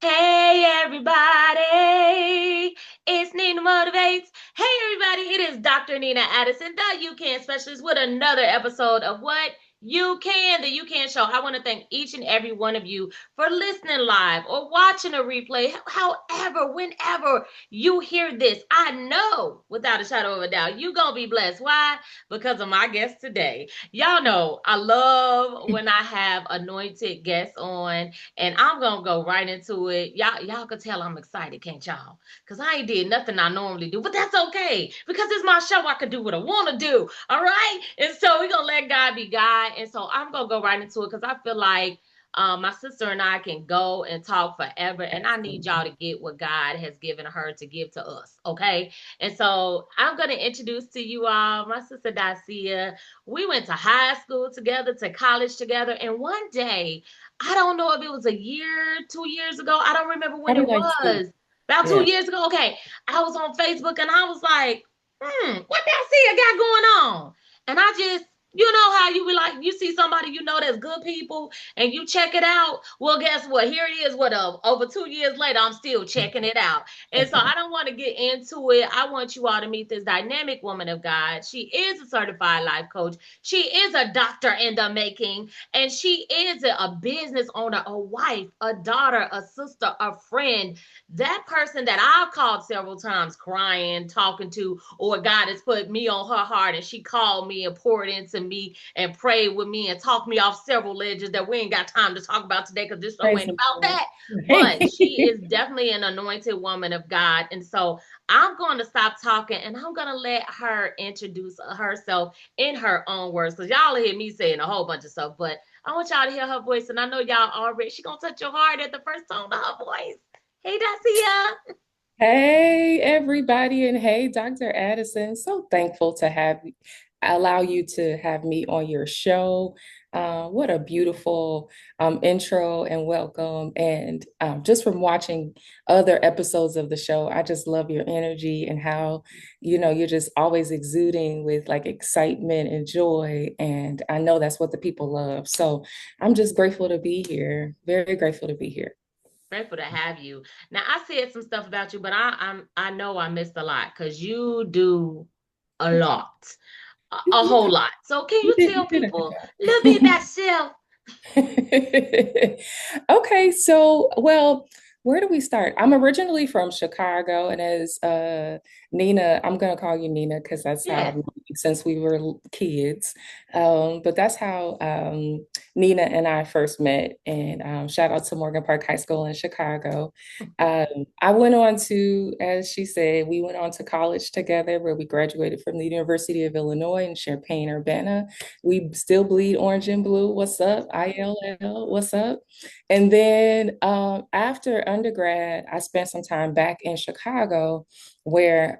Hey everybody, it's Nina Motivates. Hey everybody, it is Dr. Nina Addison, the You Can Specialist, with another episode of What You Can, the You Can Show. I want to thank each and every one of you for listening live or watching a replay, however, whenever you hear this. I know without a shadow of a doubt, you're going to be blessed. Why? Because of my guest today. Y'all know I love when I have anointed guests on, and I'm gonna go right into it. Y'all can tell I'm excited, can't y'all? Because I ain't did nothing I normally do, but that's okay because it's my show. I can do what I want to do. All right. And so we're gonna let God be God. And so I'm gonna go right into it because I feel like my sister and I can go and talk forever, and I need y'all to get what God has given her to give to us. Okay. And so I'm gonna introduce to you all my sister Dacia. We went to high school together, to college together, and one day I don't know if it was a year, 2 years ago. I don't remember when Probably it like two. was. About two Yeah. years ago. Okay. I was on Facebook and I was like, what that see I got going on? And I just, you know how you be like, you see somebody you know that's good people and you check it out. Well, guess what? Here it is. What over 2 years later, I'm still checking it out. And so I don't want to get into it. I want you all to meet this dynamic woman of God. She is a certified life coach. She is a doctor in the making. And she is a business owner, a wife, a daughter, a sister, a friend. That person that I've called several times crying, talking to, or God has put me on her heart and she called me and poured into me and prayed with me and talked me off several ledges that we ain't got time to talk about today because this show Praise ain't the about Lord. that. But she is definitely an anointed woman of God. And so I'm going to stop talking and I'm going to let her introduce herself in her own words because y'all hear me saying a whole bunch of stuff, but I want y'all to hear her voice, and I know y'all already. She gonna touch your heart at the first tone of her voice. Hey, Dacia. Hey, everybody, and hey, Dr. Addison. So thankful to allow you to have me on your show. What a beautiful intro and welcome. And just from watching other episodes of the show, I just love your energy and how, you're just always exuding with like excitement and joy. And I know that's what the people love. So I'm just grateful to be here. Very grateful to be here. Grateful to have you. Now I said some stuff about you, but I know I missed a lot because you do a lot, a whole lot. So can you tell You did a good people a little bit job. about yourself? Okay, so well, where do we start? I'm originally from Chicago, and as Nina, I'm gonna call you Nina because that's how I've Yes. known you since we were kids. But that's how Nina and I first met. And shout out to Morgan Park High School in Chicago. I went on to, as she said, we went on to college together, where we graduated from the University of Illinois in Champaign-Urbana. We still bleed orange and blue. What's up? ILL, what's up? And then after undergrad, I spent some time back in Chicago where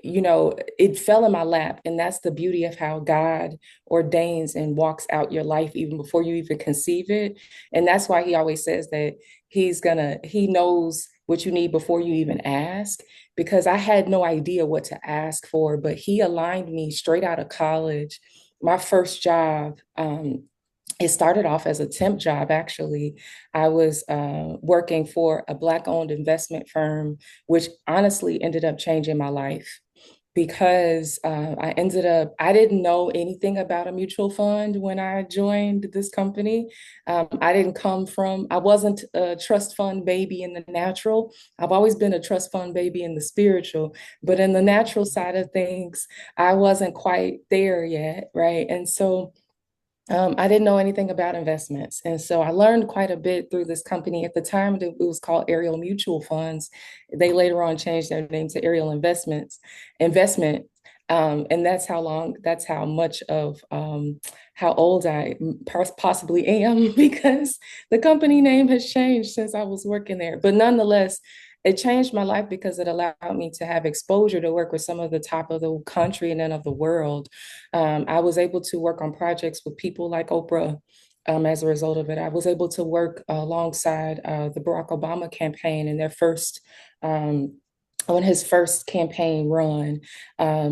it fell in my lap. And that's the beauty of how God ordains and walks out your life even before you even conceive it. And that's why he always says that he knows what you need before you even ask, because I had no idea what to ask for, but he aligned me straight out of college. My first job, it started off as a temp job, actually. I was working for a Black-owned investment firm, which honestly ended up changing my life because I didn't know anything about a mutual fund when I joined this company. I wasn't a trust fund baby in the natural. I've always been a trust fund baby in the spiritual, but in the natural side of things, I wasn't quite there yet, right? And so I didn't know anything about investments. And so I learned quite a bit through this company. At the time, it was called Ariel Mutual Funds. They later on changed their name to Ariel Investment. And that's how much of how old I possibly am because the company name has changed since I was working there. But nonetheless, it changed my life because it allowed me to have exposure to work with some of the top of the country and then of the world. I was able to work on projects with people like Oprah. As a result of it, I was able to work alongside the Barack Obama campaign in their first on his first campaign run.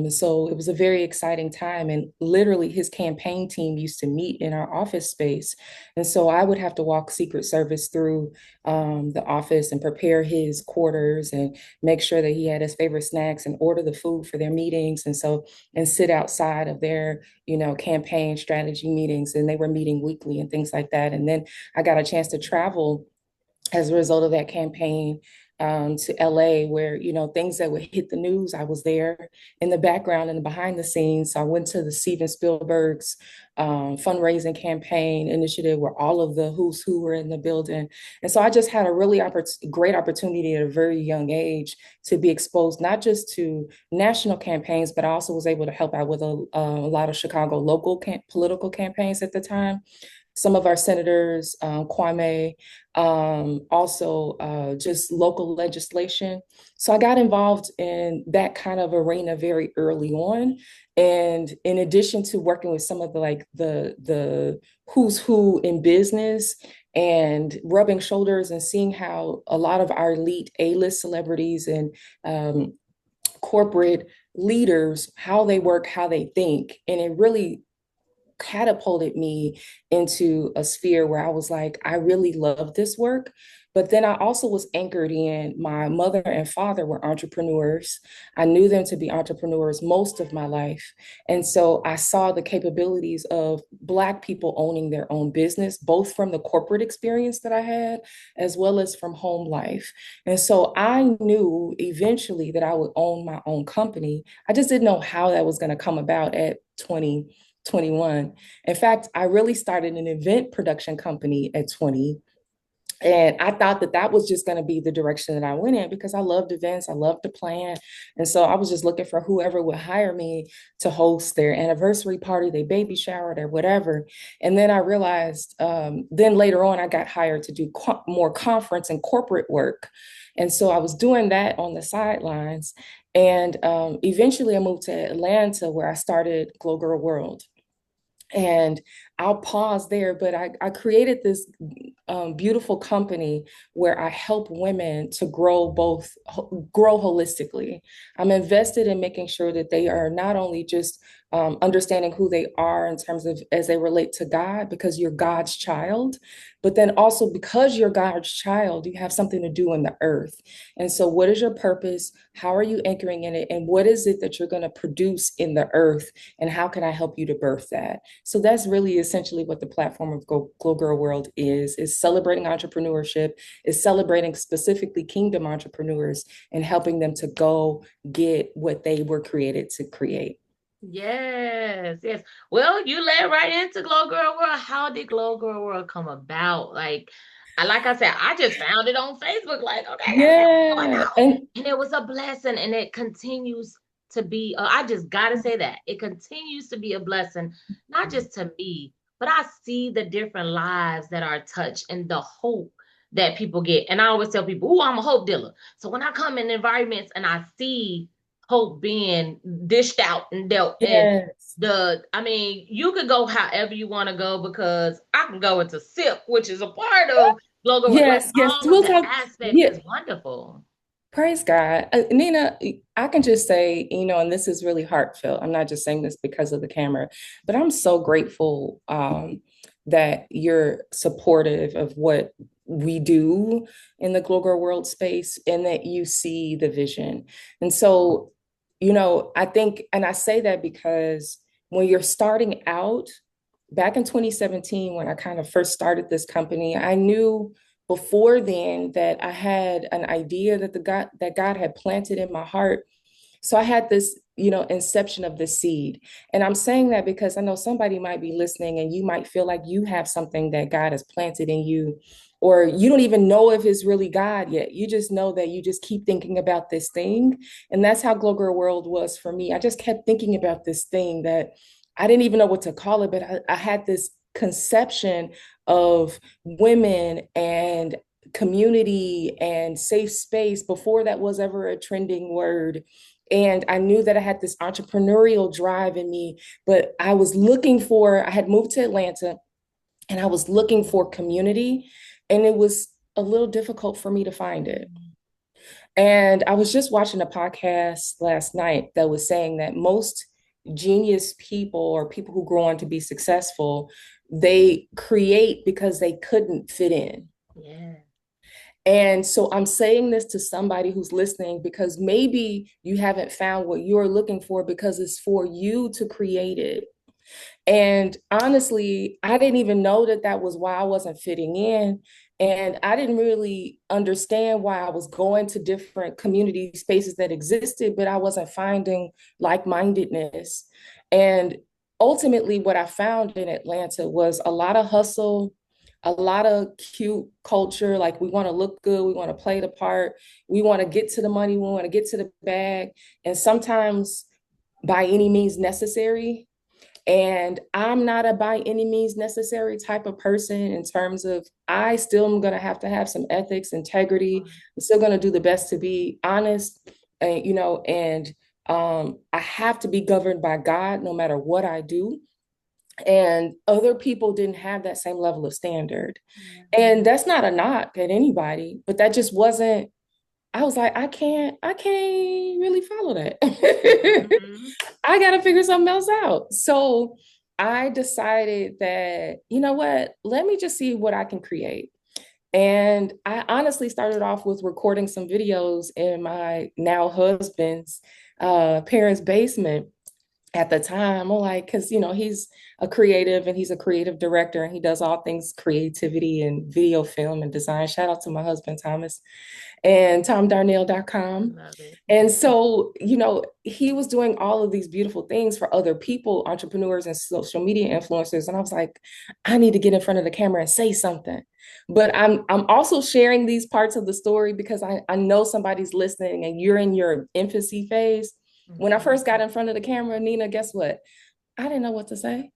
So it was a very exciting time. And literally, his campaign team used to meet in our office space. And so I would have to walk Secret Service through the office and prepare his quarters and make sure that he had his favorite snacks and order the food for their meetings. And so, and sit outside of their, campaign strategy meetings. And they were meeting weekly and things like that. And then I got a chance to travel as a result of that campaign to LA, where things that would hit the news, I was there in the background and behind the scenes. So I went to the Steven Spielberg's fundraising campaign initiative, where all of the who's who were in the building, and so I just had a really great opportunity at a very young age to be exposed not just to national campaigns, but I also was able to help out with a lot of Chicago local political campaigns at the time. Some of our senators, Kwame, also just local legislation. So I got involved in that kind of arena very early on. And in addition to working with some of the who's who in business and rubbing shoulders and seeing how a lot of our elite A-list celebrities and corporate leaders, how they work, how they think. And it really catapulted me into a sphere where I was like, I really love this work. But then I also was anchored in my mother and father were entrepreneurs. I knew them to be entrepreneurs most of my life. And so I saw the capabilities of Black people owning their own business, both from the corporate experience that I had, as well as from home life. And so I knew eventually that I would own my own company. I just didn't know how that was going to come about at 2021. In fact, I really started an event production company at 20. And I thought that that was just going to be the direction that I went in because I loved events, I loved to plan. And so I was just looking for whoever would hire me to host their anniversary party, their baby shower, their whatever. And then I realized, then later on, I got hired to do more conference and corporate work. And so I was doing that on the sidelines. And eventually I moved to Atlanta where I started Glo Girl World. And I'll pause there, but I created this beautiful company where I help women to grow holistically. I'm invested in making sure that they are not only just understanding who they are in terms of as they relate to God, because you're God's child, but then also because you're God's child, you have something to do in the earth. And so, what is your purpose? How are you anchoring in it? And what is it that you're going to produce in the earth? And how can I help you to birth that? So that's really essentially what the platform of Glo Girl World is celebrating entrepreneurship, is celebrating specifically kingdom entrepreneurs and helping them to go get what they were created to create. Yes, yes. Well, you led right into Glo Girl World. How did Glo Girl World come about? Like I said, I just found it on Facebook. Like, okay, let me see what's going Yeah. on. And And it was a blessing, and it continues to be. I just gotta say that it continues to be a blessing, not just to me, but I see the different lives that are touched and the hope that people get. And I always tell people, "Oh, I'm a hope dealer." So when I come in environments and I see hope being dished out and dealt. And yes, I mean, you could go however you want to go because I can go into SIP, which is a part of logo. Like yes. all of We'll the talk. aspects Yeah, is wonderful. praise God. Nina, I can just say, and this is really heartfelt. I'm not just saying this because of the camera, but I'm so grateful that you're supportive of what we do in the Glo Girl World space and that you see the vision. And so, I think, and I say that because when you're starting out, back in 2017, when I kind of first started this company, I knew before then that I had an idea that God had planted in my heart. So I had this, inception of the seed. And I'm saying that because I know somebody might be listening and you might feel like you have something that God has planted in you, or you don't even know if it's really God yet. You just know that you just keep thinking about this thing. And that's how Glo Girl World was for me. I just kept thinking about this thing that I didn't even know what to call it, but I had this conception of women and community and safe space before that was ever a trending word. And I knew that I had this entrepreneurial drive in me, but I had moved to Atlanta and I was looking for community, and it was a little difficult for me to find it. And I was just watching a podcast last night that was saying that most genius people or people who go on to be successful, they create because they couldn't fit in. Yeah. And so I'm saying this to somebody who's listening because maybe you haven't found what you're looking for because it's for you to create it. And honestly, I didn't even know that that was why I wasn't fitting in. And I didn't really understand why I was going to different community spaces that existed, but I wasn't finding like mindedness. And ultimately, what I found in Atlanta was a lot of hustle, a lot of cute culture. Like we want to look good, we want to play the part, we want to get to the money, we want to get to the bag. And sometimes by any means necessary, and I'm not a by any means necessary type of person in terms of I still am going to have some ethics, integrity. I'm still going to do the best to be honest, and I have to be governed by God no matter what I do. And other people didn't have that same level of standard. Yeah. And that's not a knock at anybody, but that just wasn't, I was like, I can't really follow that. Mhm. I got to figure something else out. So I decided that, you know what, let me just see what I can create. And I honestly started off with recording some videos in my now husband's parents' basement at the time. I'm like, because, he's a creative and he's a creative director and he does all things creativity and video film and design. Shout out to my husband, Thomas and I tomdarnell.com. love it. And so, he was doing all of these beautiful things for other people, entrepreneurs and social media influencers. And I was like, I need to get in front of the camera and say something. But I'm also sharing these parts of the story because I know somebody's listening and you're in your infancy phase. When I Mhm. first got in front of the camera, Nina, guess what? I didn't know what to say.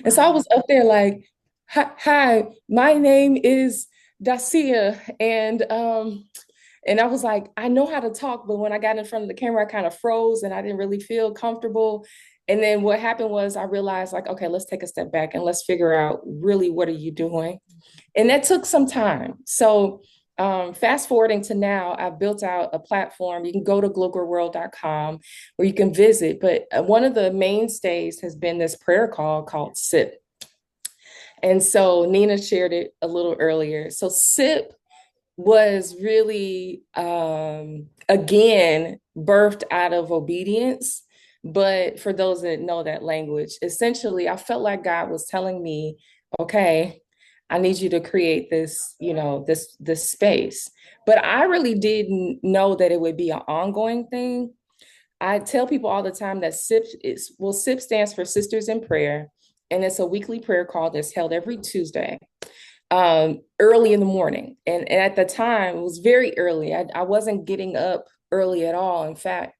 And so I Wow. was up there like, hi, my name is Dacia. And I was like, I know how to talk, but when I got in front of the camera, I kind of froze and I didn't really feel comfortable. And then what happened was I realized, like, okay, let's take a step back and let's figure out really what are you doing? And that took some time. So fast forwarding to now, I've built out a platform. You can go to glogirlworld.com where you can visit. But one of the mainstays has been this prayer call called SIP. And so Nina shared it a little earlier. So SIP was really again birthed out of obedience. But for those that know that language, essentially I felt like God was telling me, okay, I need you to create this, this space. But I really didn't know that it would be an ongoing thing. I tell people all the time that SIP stands for Sisters in Prayer, and it's a weekly prayer call that's held every Tuesday early in the morning. And at the time, it was very early. I wasn't getting up early at all. In fact,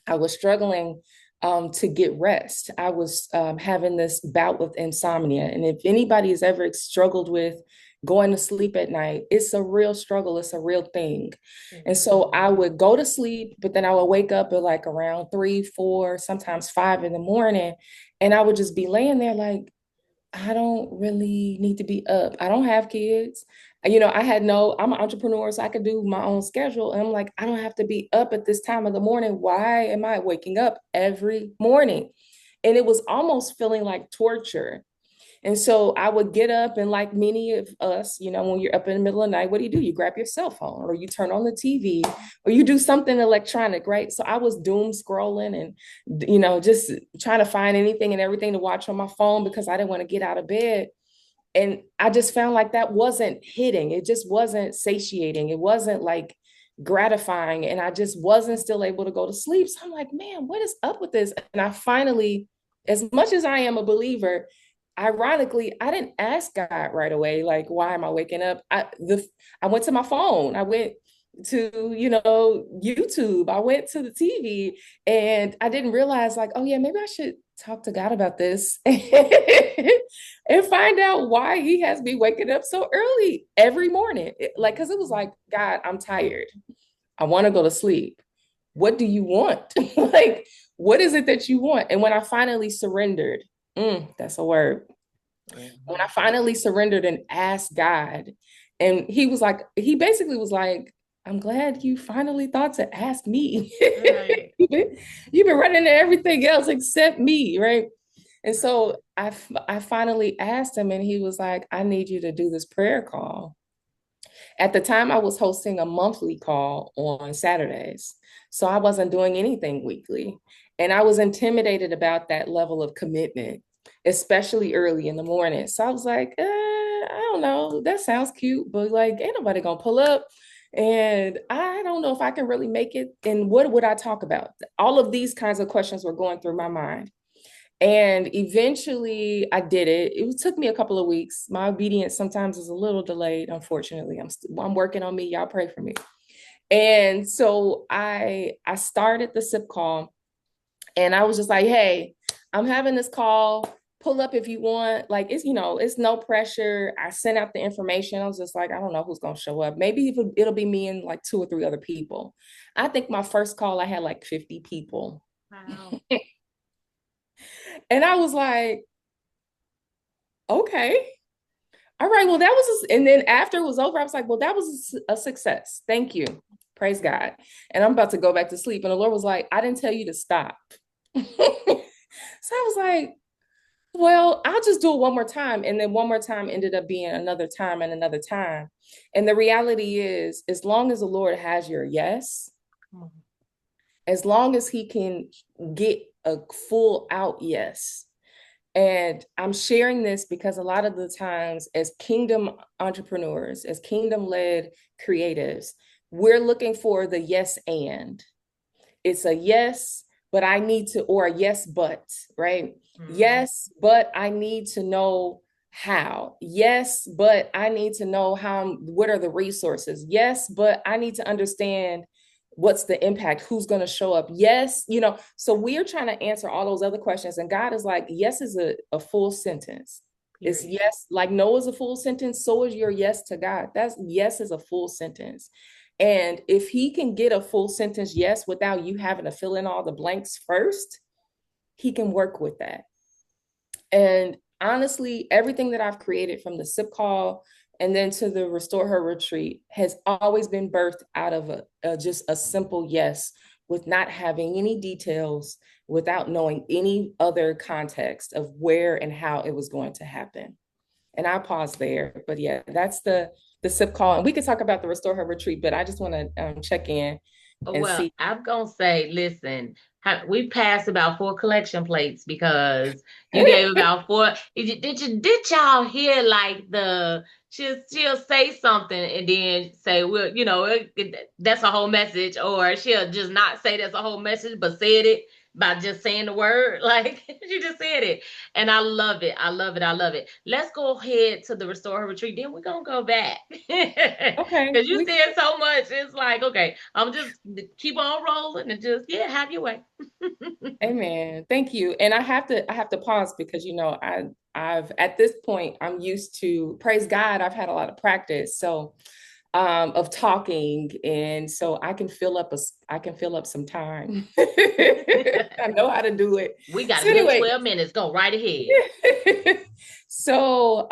I was struggling to get rest. I was having this bout with insomnia. And if anybody has ever struggled with going to sleep at night, it's a real struggle, it's a real thing. It And really so I is. would go to sleep, but then I would wake up at like around 3, 4, sometimes 5 in the morning. And I would just be laying there like, I don't really need to be up. I don't have kids. I'm an entrepreneur, so I could do my own schedule. And I'm like, I don't have to be up at this time of the morning. Why am I waking up every morning? And it was almost feeling like torture. And so I would get up, and like many of us, when you're up in the middle of the night, what do? You grab your cell phone or you turn on the TV or you do something electronic, right? So I was doom scrolling and, just trying to find anything and everything to watch on my phone because I didn't want to get out of bed. And I just found like that wasn't hitting. It just wasn't satiating. It wasn't like gratifying. And I just wasn't still able to go to sleep. So I'm like, man, what is up with this? And I finally, as much as I am a believer, ironically, I didn't ask God right away, like, why am I waking up? I went to my phone. I went to, YouTube. I went to the TV and I didn't realize like, oh yeah, maybe I should talk to God about this and find out why he has me waking up so early every morning. Like, cause it was like, God, I'm tired. I want to go to sleep. What do you want? Like, what is it that you want? And when I finally surrendered, that's a word. When I Mhm. finally surrendered and asked God, and he basically was like, I'm glad you finally thought to ask me. Right. You've been running to everything else except me, right? And Right. so I finally asked him, and he was like, I need you to do this prayer call. At the time, I was hosting a monthly call on Saturdays. So I wasn't doing anything weekly. And I was intimidated about that level of commitment, especially early in the morning. So I was like, I don't know. That sounds cute, but like, ain't nobody gonna pull up. And I don't know if I can really make it. And what would I talk about? All of these kinds of questions were going through my mind. And eventually I did it. It took me a couple of weeks. My obedience sometimes is a little delayed, unfortunately. I'm working on me. Y'all pray for me. And so I started the SIP call, and I was just like, hey, I'm having this call. Pull up if you want. Like, it's no pressure. I sent out the information. I was just like, I don't know who's gonna show up. Maybe it'll be me and like 2 or 3 other people. I think my first call I had like 50 people. Wow. And I was like, okay. All right, well, and then after it was over, I was like, well, that was a success. Thank you. Praise God. And I'm about to go back to sleep. And the Lord was like, I didn't tell you to stop. So I was like, well, I'll just do it one more time. And then one more time ended up being another time and another time. And the reality is, as long as the Lord has your yes, Come on. as long as He can get a full out yes, and I'm sharing this because a lot of the times, as kingdom entrepreneurs, as kingdom led creatives, we're looking for the yes and. It's a yes, but I need to, or a yes, but, right? Mhm. Yes, but I need to know how. Yes, but I need to know what are the resources? Yes, but I need to understand what's the impact, who's going to show up. Yes, so we're trying to answer all those other questions. And God is like, yes is a full sentence. It's Period. yes, like no is a full sentence, so is your yes to God. That's yes is a full sentence. And if He can get a full sentence yes without you having to fill in all the blanks first, He can work with that. And honestly, everything that I've created, from the SIP call and then to the Restore Her retreat, has always been birthed out of just a simple yes, with not having any details, without knowing any other context of where and how it was going to happen. And I pause there. But yeah, that's the SIP call. And we could talk about the Restore Her retreat, but I just want to check in and Well, see. I'm gonna say, listen, we passed about 4 collection plates because you gave about four. Did y'all hear like she'll say something and then say, well, that's a whole message, or she'll just not say that's a whole message, but said it by just saying the word. Like she just said it. And I love it. I love it. I love it. Let's go ahead to the Restore Her retreat. Then we're gonna go back. Okay, Because you said so much. It's like, okay, I'm just keep on rolling and just, yeah, have your way. amen. Thank you. And I have to pause because I've at this point I'm used to, praise God, I've had a lot of practice. So of talking, and so I can fill up some time. I know how to do it. We got a So good anyway, 12 minutes. Go right ahead. so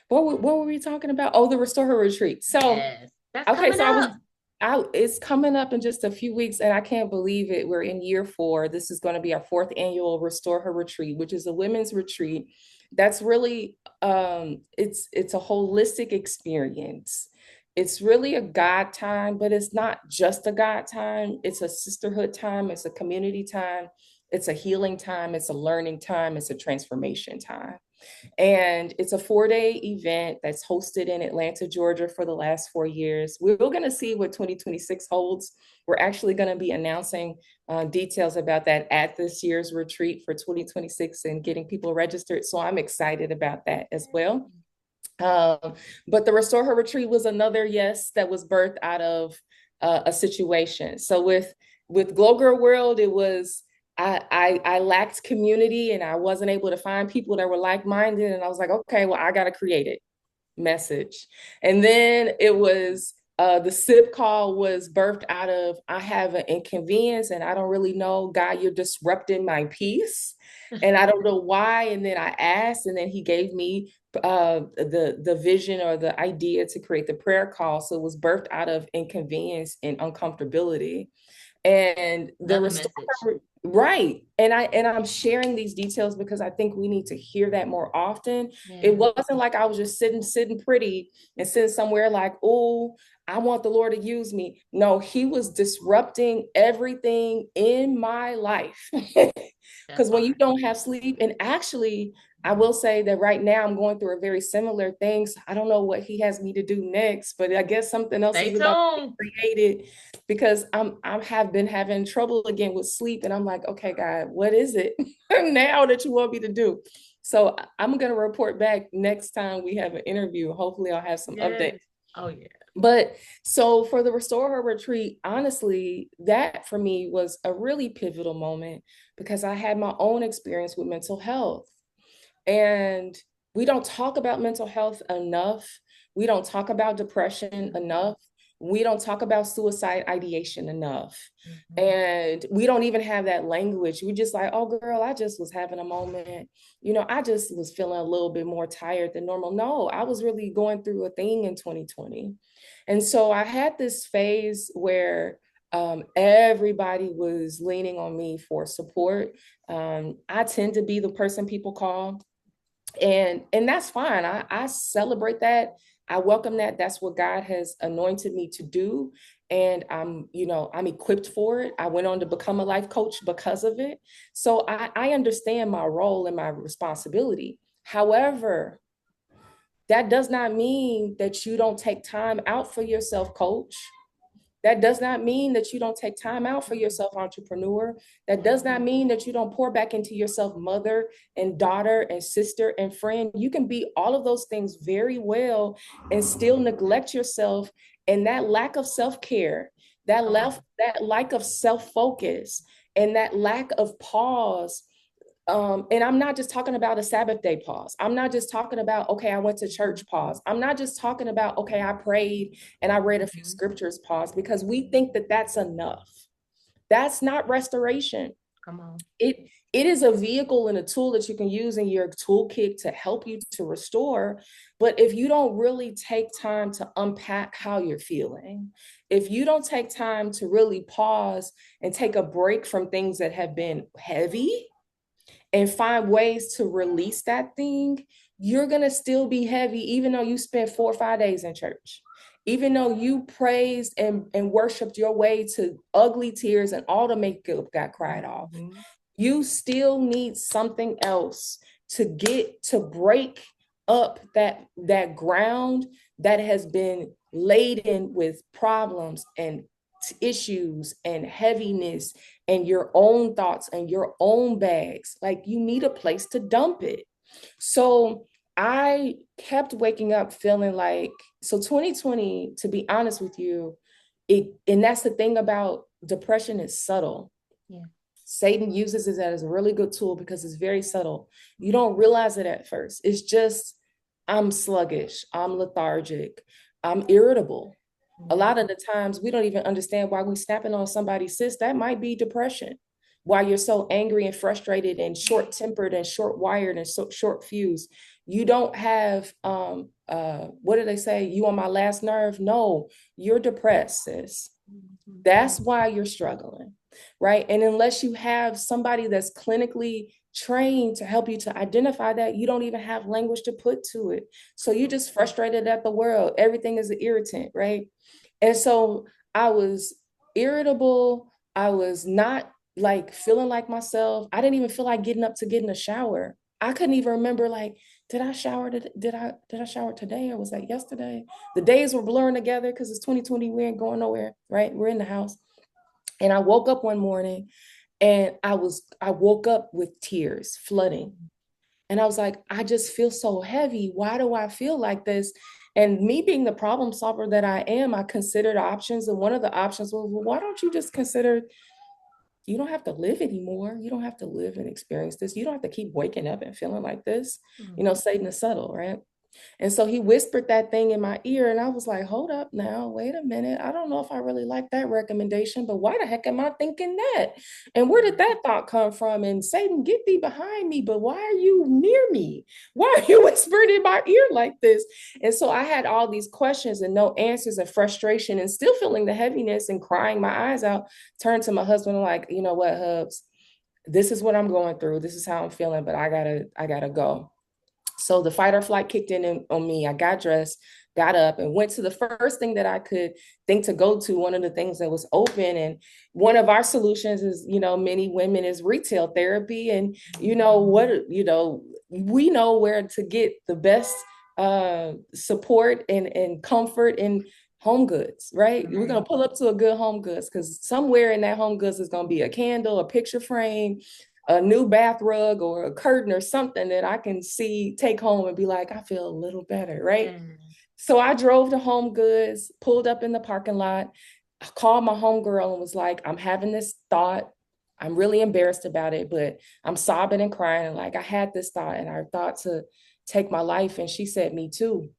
what were we talking about? Oh, the Restore Her retreat. So Yes. That's okay, coming so up. it's coming up in just a few weeks, and I can't believe it. We're in year 4. This is going to be our 4th annual Restore Her retreat, which is a women's retreat. That's really it's a holistic experience. It's really a God time, but it's not just a God time. It's a sisterhood time, it's a community time, it's a healing time, it's a learning time, it's a transformation time. And it's a 4-day event that's hosted in Atlanta, Georgia for the last 4 years. We're going to see what 2026 holds. We're actually going to be announcing details about that at this year's retreat for 2026 and getting people registered. So I'm excited about that as well. But the Restore Her retreat was another yes that was birthed out of a situation. So with Glo Girl World, it was I lacked community, and I wasn't able to find people that were like-minded, and I was like, okay, well, I got to create it. Message. And then it was the SIP call was birthed out of, I have an inconvenience and I don't really know, God, you're disrupting my peace. And I don't know why. And then I asked, and then he gave me the vision or the idea to create the prayer call. So it was birthed out of inconvenience and uncomfortability. And the Another message. restorer, right. And I'm sharing these details because I think we need to hear that more often. It Yeah. wasn't like I was just sitting pretty and sitting somewhere like, oh, I want the Lord to use me. No, he was disrupting everything in my life. That Because when you part. don't have sleep, and actually, I will say that right now I'm going through a very similar thing. So I don't know what he has me to do next, but I guess something else Stay is about to tuned. be created because I have been having trouble again with sleep, and I'm like, okay, God, what is it now that you want me to do? So I'm gonna report back next time we have an interview. Hopefully, I'll have some updates. Yes. Oh yeah. But so for the Restore Her retreat, honestly, that for me was a really pivotal moment because I had my own experience with mental health. And we don't talk about mental health enough. We don't talk about depression Mhm. enough. We don't talk about suicide ideation enough. Mhm. And we don't even have that language. We just like, oh, girl, I just was having a moment. I just was feeling a little bit more tired than normal. No, I was really going through a thing in 2020. And so I had this phase where everybody was leaning on me for support. I tend to be the person people call, and that's fine. I celebrate that. I welcome that. That's what God has anointed me to do, and I'm equipped for it. I went on to become a life coach because of it. So I understand my role and my responsibility. However, that does not mean that you don't take time out for yourself, coach. That does not mean that you don't take time out for yourself, entrepreneur. That does not mean that you don't pour back into yourself, mother and daughter and sister and friend. You can be all of those things very well and still neglect yourself. And that lack of self-care, Come on. that lack of self-focus, and that lack of pause. And I'm not just talking about a Sabbath day pause. I'm not just talking about, okay, I went to church pause. I'm not just talking about, okay, I prayed and I read a few Mhm. scriptures pause, because we think that that's enough. That's not restoration. Come on. It is a vehicle and a tool that you can use in your toolkit to help you to restore. But if you don't really take time to unpack how you're feeling, if you don't take time to really pause and take a break from things that have been heavy, and find ways to release that thing, you're going to still be heavy, even though you spent 4 or 5 days in church, even though you praised and worshiped your way to ugly tears and all the makeup got cried off. Mhm. You still need something else to get to break up that ground that has been laden with problems and issues and heaviness and your own thoughts and your own bags. Like, you need a place to dump it. So I kept waking up feeling like, so 2020, to be honest with you, and that's the thing about depression, is subtle. Yeah. Satan uses it as a really good tool because it's very subtle. You don't realize it at first. It's just, I'm sluggish, I'm lethargic, I'm irritable. A Mhm. lot of the times we don't even understand why we're snapping on somebody's sis. That might be depression. Why you're so angry and frustrated and short tempered and short wired and so short fused. You don't have what do they say? You on my last nerve? No, you're depressed, sis. Mhm. That's why you're struggling, right? And unless you have somebody that's clinically trained to help you to identify that, you don't even have language to put to it. So you're just frustrated at the world. Everything is an irritant, right? And so I was irritable. I was not like feeling like myself. I didn't even feel like getting up to get in a shower. I couldn't even remember, like, did I shower? Did I shower today, or was that yesterday? The days were blurring together because it's 2020. We ain't going nowhere, right? We're in the house. And I woke up one morning, and I woke up with tears flooding. And I was like, I just feel so heavy. Why do I feel like this? And me being the problem solver that I am, I considered options. And one of the options was, well, why don't you just consider, you don't have to live anymore. You don't have to live and experience this. You don't have to keep waking up and feeling like this. Mhm. Satan is subtle, right? And so he whispered that thing in my ear, and I was like, hold up now, wait a minute. I don't know if I really like that recommendation, but why the heck am I thinking that? And where did that thought come from? And Satan, get thee behind me, but why are you near me? Why are you whispering in my ear like this? And so I had all these questions and no answers and frustration and still feeling the heaviness and crying my eyes out. Turned to my husband, like, you know what, Hubs, this is what I'm going through. This is how I'm feeling, but I gotta go. So the fight or flight kicked in on me. I got dressed, got up, and went to the first thing that I could think to go to, one of the things that was open. And one of our solutions is, many women is retail therapy. And we know where to get the best support and comfort in home goods, right? We're gonna pull up to a good home goods because somewhere in that home goods is gonna be a candle, a picture frame, a new bath rug or a curtain or something that I can see, take home and be like, I feel a little better, right? So I drove to Home Goods, pulled up in the parking lot, called my homegirl and was like, I'm having this thought. I'm really embarrassed about it, but I'm sobbing and crying. And like, I had this thought and I thought to take my life. And she said, me too.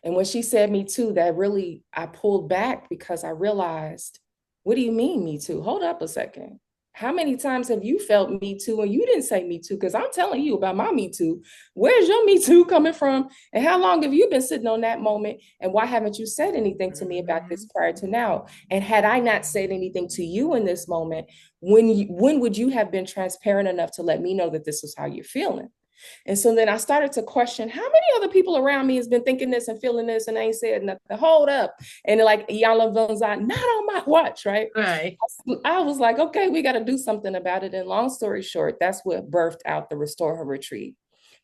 And when she said me too, that really, I pulled back because I realized, what do you mean me too? Hold up a second. How many times have you felt me too and you didn't say me too? Because I'm telling you about my me too. Where's your me too coming from? And how long have you been sitting on that moment? And why haven't you said anything to me about this prior to now? And had I not said anything to you in this moment, when would you have been transparent enough to let me know that this was how you're feeling? And so then I started to question how many other people around me has been thinking this and feeling this and I ain't said nothing. Hold up. And like y'all not on my watch, right? Right. I was like, okay, we got to do something about it. And long story short, that's what birthed out the Restore Her Retreat.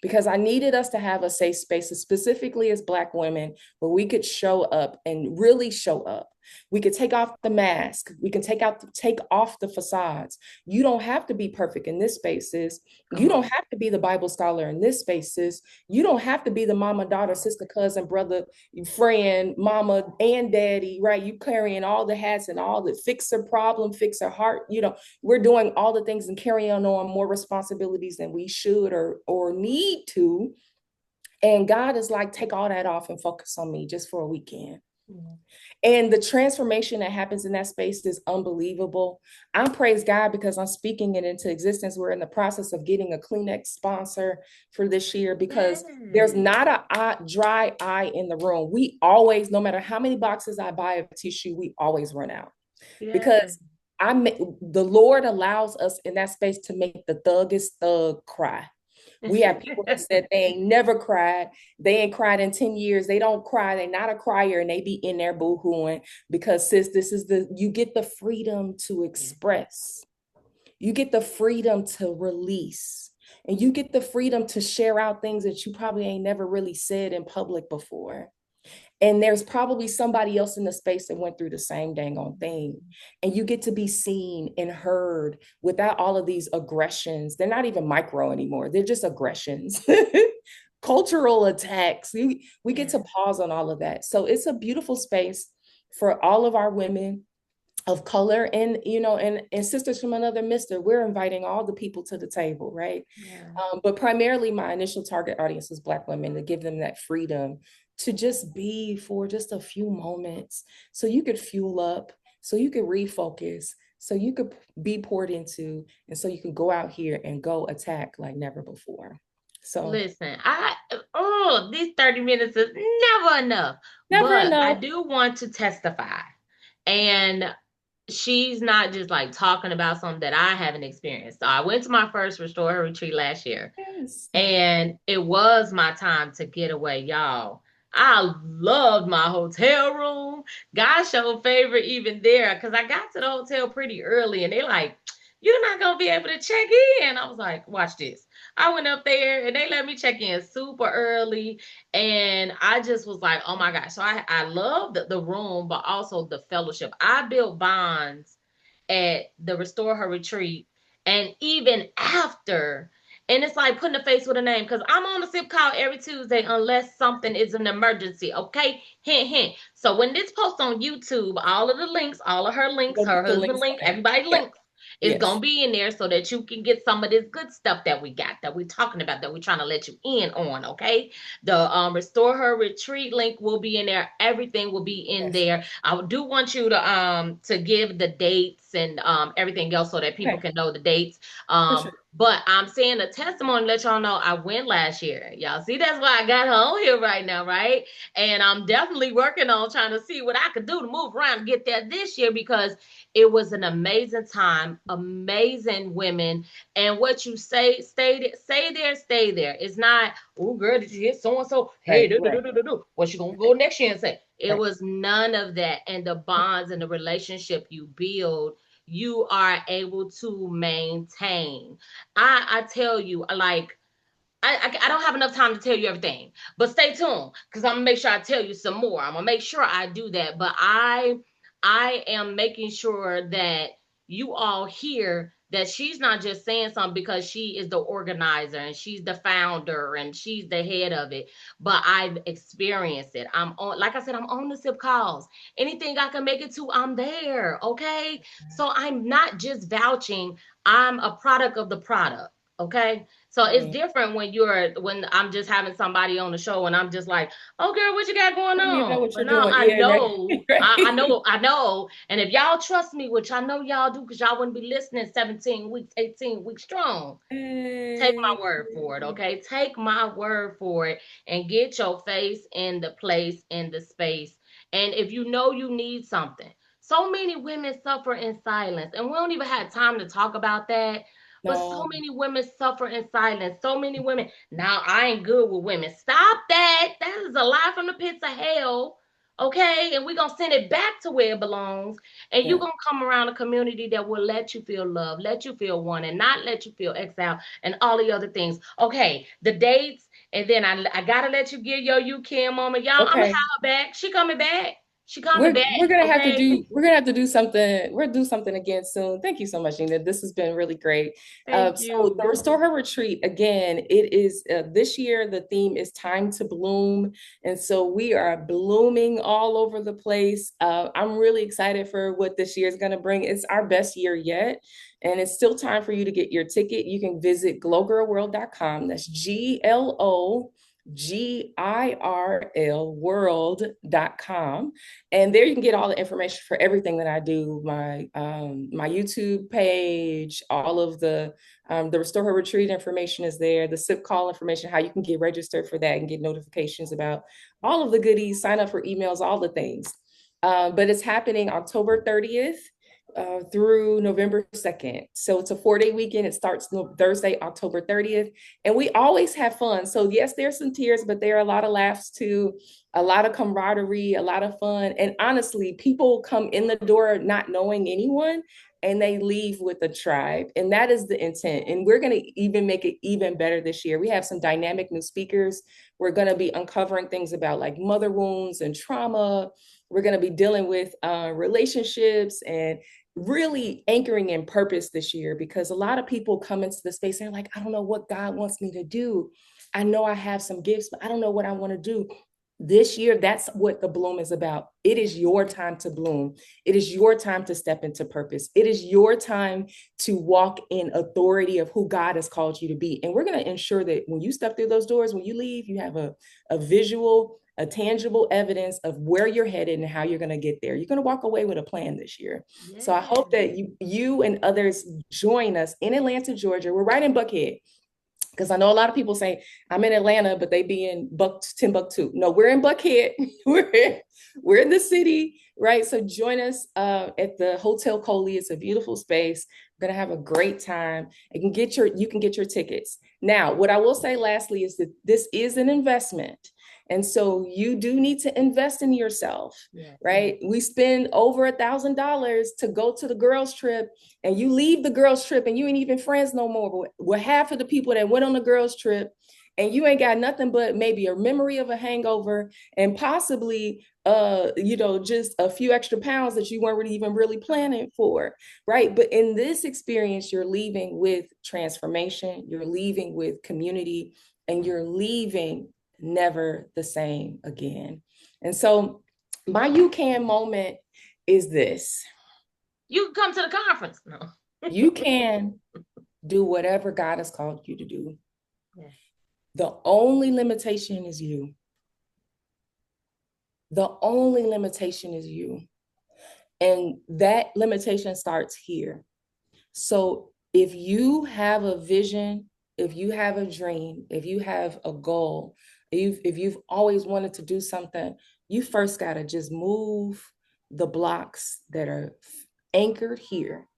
Because I needed us to have a safe space, specifically as Black women, where we could show up and really show up. We could take off the mask. We can take off the facades. You don't have to be perfect in this spaces. You don't have to be the Bible scholar in this spaces. You don't have to be the mama, daughter, sister, cousin, brother, friend, mama, and daddy, right? You carrying all the hats and all the fixer problem, fixer heart. We're doing all the things and carrying on more responsibilities than we should or need to. And God is like, take all that off and focus on me just for a weekend. And the transformation that happens in that space is unbelievable. I praise God because I'm speaking it into existence. We're in the process of getting a Kleenex sponsor for this year because there's not a dry eye in the room. We always, no matter how many boxes I buy of tissue, we always run out because the Lord allows us in that space to make the thuggest thug cry. We have people that said they ain't never cried. They ain't cried in 10 years. They don't cry. They're not a crier and they be in there boo-hooing because sis, you get the freedom to express. You get the freedom to release. And you get the freedom to share out things that you probably ain't never really said in public before. And there's probably somebody else in the space that went through the same dang on thing. And you get to be seen and heard without all of these aggressions. They're not even micro anymore. They're just aggressions, cultural attacks. We get to pause on all of that. So it's a beautiful space for all of our women of color and and sisters from another mister. We're inviting all the people to the table, right? But primarily my initial target audience was Black women, to give them that freedom to just be for just a few moments so you could fuel up, so you could refocus, so you could be poured into, and so you can go out here and go attack like never before. So listen, these 30 minutes is never enough, never but I enough. do want to testify. And she's not just like talking about something that I haven't experienced. So I went to my first Restore Her retreat last year, Yes. and it was my time to get away, y'all. I loved my hotel room. God showed favor even there because I got to the hotel pretty early and they like, you're not going to be able to check in. I was like, watch this. I went up there and they let me check in super early. And I just was like, oh my gosh. So I loved the room, but also the fellowship. I built bonds at the Restore Her retreat and even after. And it's like putting a face with a name because I'm on a SIP call every Tuesday unless something is an emergency. Okay. Hint, hint. So when this posts on YouTube, all of the links, all of her links, Go her put the husband links link, on it. everybody Yeah. links. It's gonna Yes. be in there so that you can get some of this good stuff that we got, that we're talking about, that we're trying to let you in on. Okay. The Restore Her Retreat link will be in there. Everything will be in Yes. there. I do want you to give the dates and everything else so that people Okay. can know the dates. For sure. But I'm saying a testimony, let y'all know I went last year. Y'all see, that's why I got her on here right now, right? And I'm definitely working on trying to see what I could do to move around and get there this year, because it was an amazing time, amazing women. And what you say there, stay there. It's not, oh girl, did you hear so and so? Hey, Right. do do Right. do do do do. What you gonna go next year and say? It Right. was none of that. And the bonds and the relationship you build, you are able to maintain. I tell you, like, I don't have enough time to tell you everything, but stay tuned, because I'm gonna make sure I tell you some more. I'm gonna make sure I do that. But I am making sure that you all hear that she's not just saying something because she is the organizer and she's the founder and she's the head of it, but I've experienced it. I'm on, like I said, I'm on the SIP calls. Anything I can make it to, I'm there. Okay. So I'm not just vouching, I'm a product of the product. Okay. So it's Right. different when I'm just having somebody on the show and I'm just like, oh girl, what you got going You know on? what But you're no, doing. I Yeah. Right. know, I Right. know, I know. And if y'all trust me, which I know y'all do, because y'all wouldn't be listening 17 weeks, 18 weeks strong. Take my Hey. word for it, okay? Take my word for it and get your face in the place, in the space. And if you know you need something, so many women suffer in silence, and we don't even have time to talk about that. But so No. many women suffer in silence. So many women. Now, I ain't good with women. Stop that. That is a lie from the pits of hell. Okay? And we're going to send it back to where it belongs. And you're Yeah. going to come around a community that will let you feel loved, let you feel wanted, not let you feel exiled, and all the other things. Okay, the dates, and then I gotta let you get your you can moment. Y'all, I'm gonna have Okay. her back. She coming back. She coming back. Okay. We're gonna have to do something. We're gonna do something again soon. Thank you so much, Nina. This has been really great. Thank So the you. Restore Her Retreat again, it is this year. The theme is time to bloom, and so we are blooming all over the place. I'm really excited for what this year is gonna bring. It's our best year yet, and it's still time for you to get your ticket. You can visit glogirlworld.com. That's GLOGIRL world.com, and there you can get all the information for everything that I do, my YouTube page, all of the Restore Her Retreat information is there, the SIP call information, how you can get registered for that and get notifications about all of the goodies, sign up for emails, all the things. But it's happening October 30th through November 2nd. So it's a 4-day weekend. It starts Thursday, October 30th. And we always have fun. So yes, there's some tears, but there are a lot of laughs too, a lot of camaraderie, a lot of fun. And honestly, people come in the door not knowing anyone and they leave with a tribe. And that is the intent. And we're going to even make it even better this year. We have some dynamic new speakers. We're going to be uncovering things about like mother wounds and trauma. We're going to be dealing with relationships and really anchoring in purpose this year, because a lot of people come into the space and they're like, I don't know what God wants me to do. I know I have some gifts, but I don't know what I want to do. This year, that's what the bloom is about. It is your time to bloom. It is your time to step into purpose. It is your time to walk in authority of who God has called you to be. And we're going to ensure that when you step through those doors, when you leave, you have a visual, a tangible evidence of where you're headed and how you're going to get there. You're going to walk away with a plan this year. So I hope Yes. that you and others join us in Atlanta, Georgia. We're right in Buckhead, because I know a lot of people say I'm in Atlanta, but they be in Timbuktu. No, we're in Buckhead. we're in the city, right? So join us at the Hotel Coley. It's a beautiful space. We're gonna have a great time. You can get your tickets. Now, what I will say lastly is that this is an investment. And so you do need to invest in yourself, Yes. right? We spend over $1,000 to go to the girls' trip, and you leave the girls' trip and you ain't even friends no more. We're half of the people that went on the girls' trip, and you ain't got nothing but maybe a memory of a hangover and possibly just a few extra pounds that you weren't really even really planning for, right? But in this experience, you're leaving with transformation, you're leaving with community, and you're leaving never the same again. And so my you can moment is this. You can come to the conference. No. You can do whatever God has called you to do. Yeah. The only limitation is you. The only limitation is you. And that limitation starts here. So if you have a vision, if you have a dream, if you have a goal, if you've always wanted to do something, you first got to just move the blocks that are anchored here.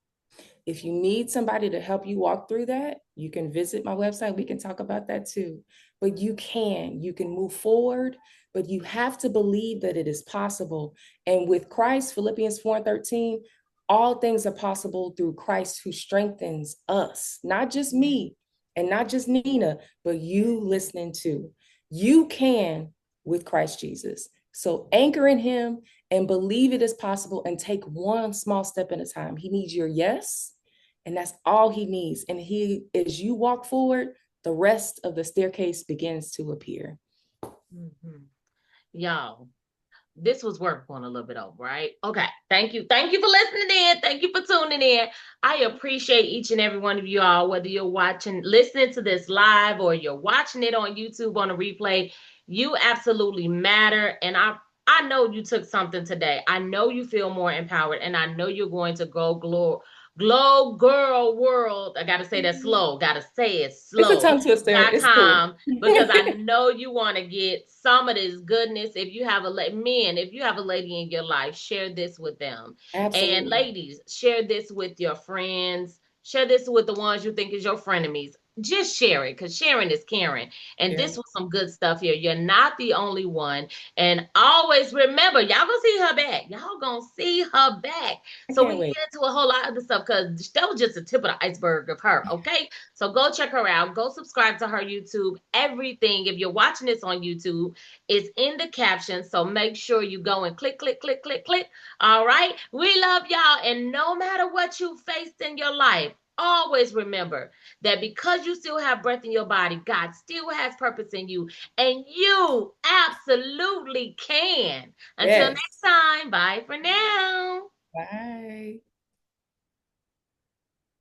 If you need somebody to help you walk through that, you can visit my website. We can talk about that too. But you can move forward, but you have to believe that it is possible. And with Christ, Philippians 4:13, all things are possible through Christ who strengthens us, not just me and not just Nina, but you listening to. You can with Christ Jesus. So anchor in him and believe it is possible and take one small step at a time. He needs your yes, and that's all he needs. And as you walk forward, the rest of the staircase begins to appear. Mm-hmm. Y'all, this was worth going a little bit over, right? Okay. Thank you. Thank you for listening in. Thank you for tuning in. I appreciate each and every one of you all, whether you're watching, listening to this live, or you're watching it on YouTube on a replay. You absolutely matter. And I know you took something today. I know you feel more empowered, and I know you're going to go Glo Girl World. I gotta say that slow. Gotta say it It's a slow. tongue twister. Dot It's cool. com because I know you want to get some of this goodness. If you have men, if you have a lady in your life, share this with them. And Absolutely. ladies, share this with your friends. Share this with the ones you think is your frenemies. Just share it, because sharing is caring. And Yeah. this was some good stuff here. You're not the only one. And always remember, y'all gonna see her back. Y'all gonna see her back. I So we can't can wait. get into a whole lot of the stuff, because that was just the tip of the iceberg of her. Okay. So go check her out. Go subscribe to her YouTube. Everything, if you're watching this on YouTube, is in the caption. So make sure you go and click, click, click, click, click. All right. We love y'all. And no matter what you faced in your life, always remember that because you still have breath in your body, God still has purpose in you. And you absolutely can. Until Yes. next time, bye for now. Bye.